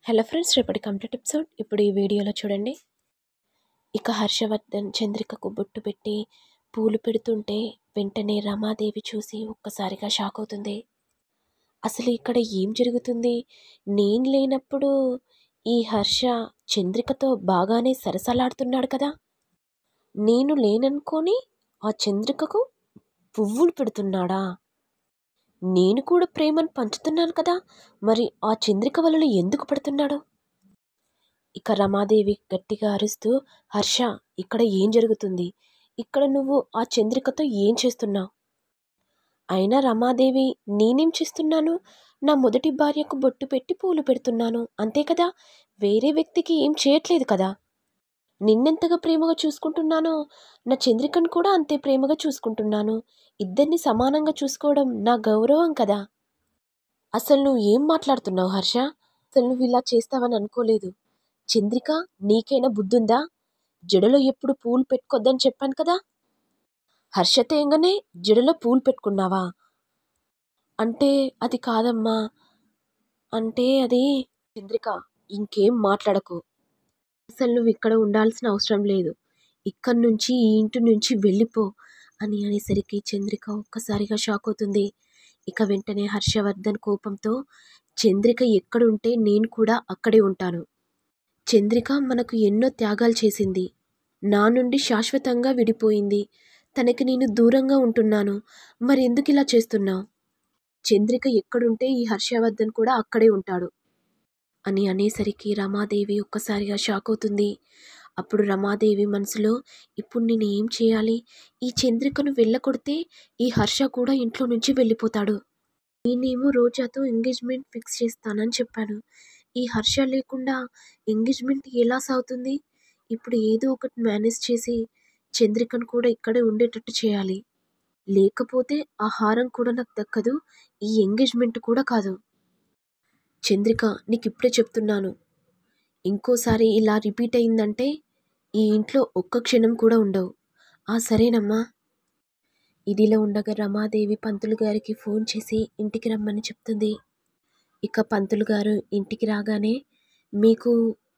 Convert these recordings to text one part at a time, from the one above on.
Hello friends, రేపటి complete episode ఇప్పుడు ఈ వీడియోలో చూడండి. ఇక హర్షవర్ధన్ చంద్రికకు బొట్టు పెట్టి పూలు పెడుతుంటే వెంటనే రమాదేవి చూసి ఒక్కసారిగా షాక్ అవుతుంది. అసలు ఇక్కడ ఏం జరుగుతుంది? నేను లేనప్పుడు ఈ హర్ష చంద్రికతో బాగానే సరసలాడుతున్నాడు కదా. నేను లేననుకొని ఆ చంద్రికకు పువ్వులు పెడుతున్నాడా? నేను కూడా ప్రేమను పంచుతున్నాను కదా, మరి ఆ చంద్రిక వలన ఎందుకు పడుతున్నాడు? ఇక రమాదేవి గట్టిగా అరుస్తూ, హర్ష, ఇక్కడ ఏం జరుగుతుంది? ఇక్కడ నువ్వు ఆ చంద్రికతో ఏం చేస్తున్నావు? అయినా రమాదేవి, నేనేం చేస్తున్నాను? నా మొదటి భార్యకు బొట్టు పెట్టి పూలు పెడుతున్నాను అంతే కదా, వేరే వ్యక్తికి ఏం చేయట్లేదు కదా. నిన్నెంతగా ప్రేమగా చూసుకుంటున్నానో నా చంద్రికను కూడా అంతే ప్రేమగా చూసుకుంటున్నాను. ఇద్దరిని సమానంగా చూసుకోవడం నా గౌరవం కదా. అసలు నువ్వు ఏం మాట్లాడుతున్నావు హర్ష? అసలు నువ్వు ఇలా చేస్తావని అనుకోలేదు. చంద్రిక, నీకైనా బుద్ధుందా? జడలో ఎప్పుడు పూలు పెట్టుకోద్దని చెప్పాను కదా. హర్ష తేంగానే జడలో పూలు పెట్టుకున్నావా? అంటే అది కాదమ్మా. అంటే అది... చంద్రిక, ఇంకేం మాట్లాడకు. అసలు నువ్వు ఇక్కడ ఉండాల్సిన అవసరం లేదు. ఇక్కడి నుంచి, ఈ ఇంటి నుంచి వెళ్ళిపో అని అనేసరికి చంద్రిక ఒక్కసారిగా షాక్ అవుతుంది. ఇక వెంటనే హర్షవర్ధన్ కోపంతో, చంద్రిక ఎక్కడుంటే నేను కూడా అక్కడే ఉంటాను. చంద్రిక మనకు ఎన్నో త్యాగాలు చేసింది. నా నుండి శాశ్వతంగా విడిపోయింది. తనకి నేను దూరంగా ఉంటున్నాను. మరి ఎందుకు ఇలా చేస్తున్నావు? చంద్రిక ఎక్కడుంటే ఈ హర్షవర్ధన్ కూడా అక్కడే ఉంటాడు అని అనేసరికి రమాదేవి ఒక్కసారిగా షాక్ అవుతుంది. అప్పుడు రమాదేవి మనసులో, ఇప్పుడు నేను ఏం చేయాలి? ఈ చంద్రికను వెళ్ళకొడితే ఈ హర్ష కూడా ఇంట్లో నుంచి వెళ్ళిపోతాడు. నేనేమో రోజాతో ఎంగేజ్మెంట్ ఫిక్స్ చేస్తానని చెప్పాను. ఈ హర్ష లేకుండా ఎంగేజ్మెంట్ ఎలా సాగుతుంది? ఇప్పుడు ఏదో ఒకటి మేనేజ్ చేసి చంద్రికను కూడా ఇక్కడే ఉండేటట్టు చేయాలి. లేకపోతే ఆ హారం కూడా నాకు దక్కదు, ఈ ఎంగేజ్మెంట్ కూడా కాదు. చంద్రిక, నీకు ఇప్పుడే చెప్తున్నాను, ఇంకోసారి ఇలా రిపీట్ అయిందంటే ఈ ఇంట్లో ఒక్క క్షణం కూడా ఉండవు. సరేనమ్మా. ఇదిలా ఉండగా రమాదేవి పంతులు గారికి ఫోన్ చేసి ఇంటికి రమ్మని చెప్తుంది. ఇక పంతులు గారు ఇంటికి రాగానే, మీకు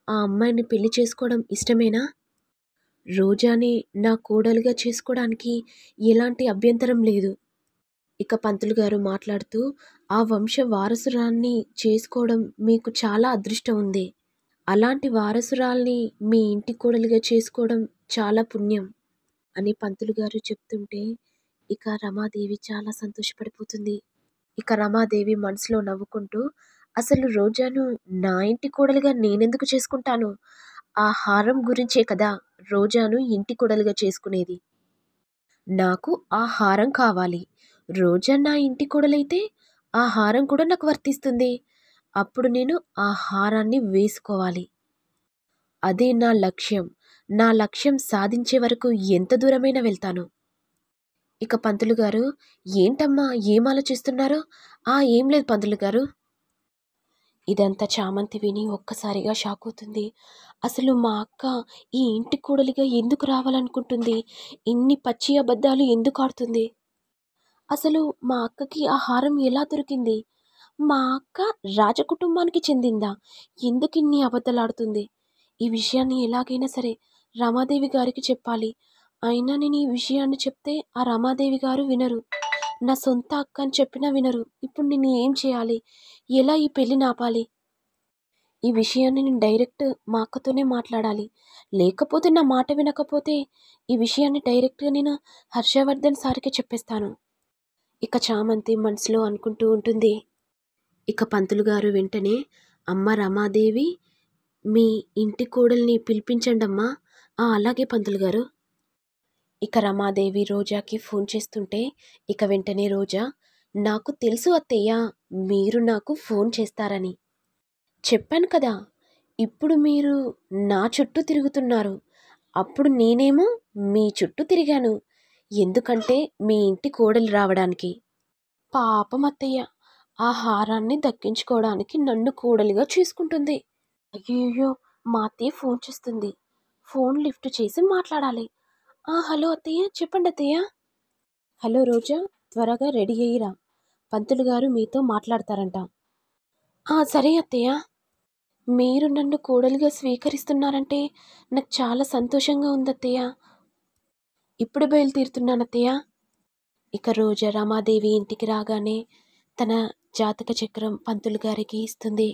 ఆ అమ్మాయిని పెళ్లి చేసుకోవడం ఇష్టమేనా? రోజాని నా కోడలుగా చేసుకోవడానికి ఎలాంటి అభ్యంతరం లేదు. ఇక పంతులు గారు మాట్లాడుతూ, ఆ వంశ వారసురాల్ని చేసుకోవడం మీకు చాలా అదృష్టం ఉంది. అలాంటి వారసురాల్ని మీ ఇంటి కోడలుగా చేసుకోవడం చాలా పుణ్యం అని పంతులు గారు చెప్తుంటే ఇక రమాదేవి చాలా సంతోషపడిపోతుంది. ఇక రమాదేవి మనసులో నవ్వుకుంటూ, అసలు రోజాను నా ఇంటి కోడలుగా నేనెందుకు చేసుకుంటాను? ఆ హారం గురించే కదా రోజాను ఇంటి కోడలుగా చేసుకునేది. నాకు ఆ హారం కావాలి. రోజా నా ఇంటి కోడలైతే ఆ హారం కూడా నాకు వర్తిస్తుంది. అప్పుడు నేను ఆ హారాన్ని వేసుకోవాలి. అదే నా లక్ష్యం. నా లక్ష్యం సాధించే వరకు ఎంత దూరమైనా వెళ్తాను. ఇక పంతులు గారు, ఏంటమ్మా ఏం ఆలోచిస్తున్నారు? ఏం లేదు పంతులు గారు. ఇదంతా చామంతి విని ఒక్కసారిగా షాక్ అవుతుంది. అసలు మా అక్క ఈ ఇంటి కోడలిగా ఎందుకు రావాలనుకుంటుంది? ఇన్ని పచ్చి అబద్ధాలు ఎందుకు ఆడుతుంది? అసలు మా అక్కకి ఆ హారం ఎలా దొరికింది? మా అక్క రాజకుటుంబానికి చెందిందా? ఎందుకు ఇన్ని అబద్ధాలాడుతుంది? ఈ విషయాన్ని ఎలాగైనా సరే రమాదేవి గారికి చెప్పాలి. అయినా నేను ఈ విషయాన్ని చెప్తే ఆ రమాదేవి గారు వినరు. నా సొంత అక్క అని చెప్పినా వినరు. ఇప్పుడు నేను ఏం చేయాలి? ఎలా ఈ పెళ్లిని ఆపాలి? ఈ విషయాన్ని నేను డైరెక్ట్ మా అక్కతోనే మాట్లాడాలి. లేకపోతే నా మాట వినకపోతే ఈ విషయాన్ని డైరెక్ట్గా నేను హర్షవర్ధన్ సార్కి చెప్పేస్తాను. ఇక చామంతి మనసులో అనుకుంటూ ఉంటుంది. ఇక పంతులు గారు వెంటనే, అమ్మ రమాదేవి, మీ ఇంటి కోడల్ని పిలిపించండమ్మా. అలాగే పంతులు గారు. ఇక రమాదేవి రోజాకి ఫోన్ చేస్తుంటే ఇక వెంటనే రోజా, నాకు తెలుసు అత్తయ్య, మీరు నాకు ఫోన్ చేస్తారని. చెప్పాను కదా, ఇప్పుడు మీరు నా చుట్టూ తిరుగుతున్నారు. అప్పుడు నేనేమో మీ చుట్టూ తిరిగాను. ఎందుకంటే మీ ఇంటి కోడలు రావడానికి. పాపం అత్తయ్య ఆ హారాన్ని దక్కించుకోవడానికి నన్ను కోడలిగా చేసుకుంటుంది. అయ్యో, మా అత్తయ్య ఫోన్ చేస్తుంది. ఫోన్ లిఫ్ట్ చేసి మాట్లాడాలి. హలో అత్తయ్య, చెప్పండి అత్తయ్య. హలో రోజా, త్వరగా రెడీ అయ్యిరా, పంతులు గారు మీతో మాట్లాడతారంట. సరే అత్తయ్య. మీరు నన్ను కోడలిగా స్వీకరిస్తున్నారంటే నాకు చాలా సంతోషంగా ఉందత్తయ్య. ఇప్పుడే బయలుదేరుతున్నానత్తయ్య. ఇక రోజా రమాదేవి ఇంటికి రాగానే తన జాతక చక్రం పంతులు గారికి ఇస్తుంది.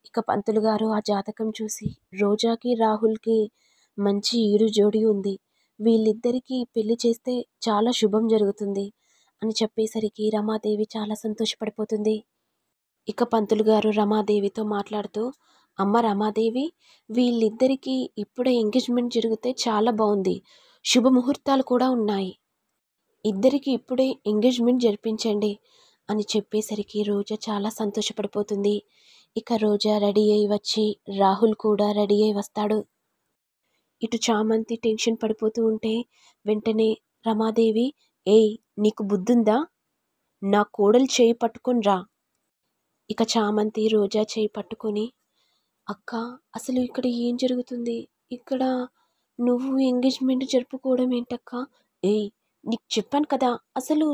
ఇక పంతులు గారు ఆ జాతకం చూసి రోజాకి రాహుల్కి మంచి ఈడు జోడి ఉంది, వీళ్ళిద్దరికీ పెళ్లి చేస్తే చాలా శుభం జరుగుతుంది అని చెప్పేసరికి రమాదేవి చాలా సంతోషపడిపోతుంది. ఇక పంతులు గారు రమాదేవితో మాట్లాడుతూ, అమ్మ రమాదేవి, వీళ్ళిద్దరికీ ఇప్పుడే ఎంగేజ్మెంట్ జరిగితే చాలా బాగుంది, శుభముహూర్తాలు కూడా ఉన్నాయి, ఇద్దరికి ఇప్పుడే ఎంగేజ్మెంట్ జరిపించండి అని చెప్పేసరికి రోజా చాలా సంతోషపడిపోతుంది. ఇక రోజా రెడీ అయి వచ్చి రాహుల్ కూడా రెడీ అయి వస్తాడు. ఇటు చామంతి టెన్షన్ పడిపోతూ ఉంటే వెంటనే రమాదేవి, ఏయ్ నీకు బుద్ధుందా, నా కోడలు చేయి పట్టుకొని రా. ఇక చామంతి రోజా చేయి పట్టుకొని, అక్క అసలు ఇక్కడ ఏం జరుగుతుంది, ఇక్కడ నువ్వు ఎంగేజ్మెంట్ జరుపుకోవడం ఏంటక్క, ఏయ్ నీకు చెప్పాను కదా అసలు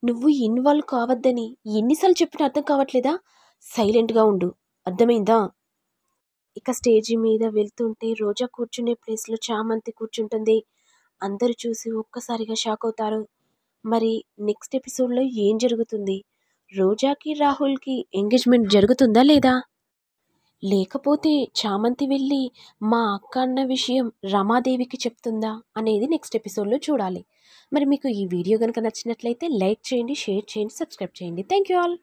నువ్వు ఇన్వాల్వ్ కావద్దని, ఎన్నిసార్లు చెప్పినా అర్థం కావట్లేదా, సైలెంట్గా ఉండు, అర్థమైందా. ఇక స్టేజీ మీద వెళ్తుంటే రోజా కూర్చునే ప్లేస్లో చామంతి కూర్చుంటుంది. అందరూ చూసి ఒక్కసారిగా షాక్ అవుతారు. మరి నెక్స్ట్ ఎపిసోడ్లో ఏం జరుగుతుంది, రోజాకి రాహుల్కి ఎంగేజ్మెంట్ జరుగుతుందా లేదా, లేకపోతే చామంతి వెళ్ళి మా అక్క అన్న విషయం రమాదేవికి చెప్తుందా అనేది నెక్స్ట్ ఎపిసోడ్లో చూడాలి. మరి మీకు ఈ వీడియో కనుక నచ్చినట్లయితే లైక్ చేయండి, షేర్ చేయండి, సబ్స్క్రైబ్ చేయండి. Thank you all.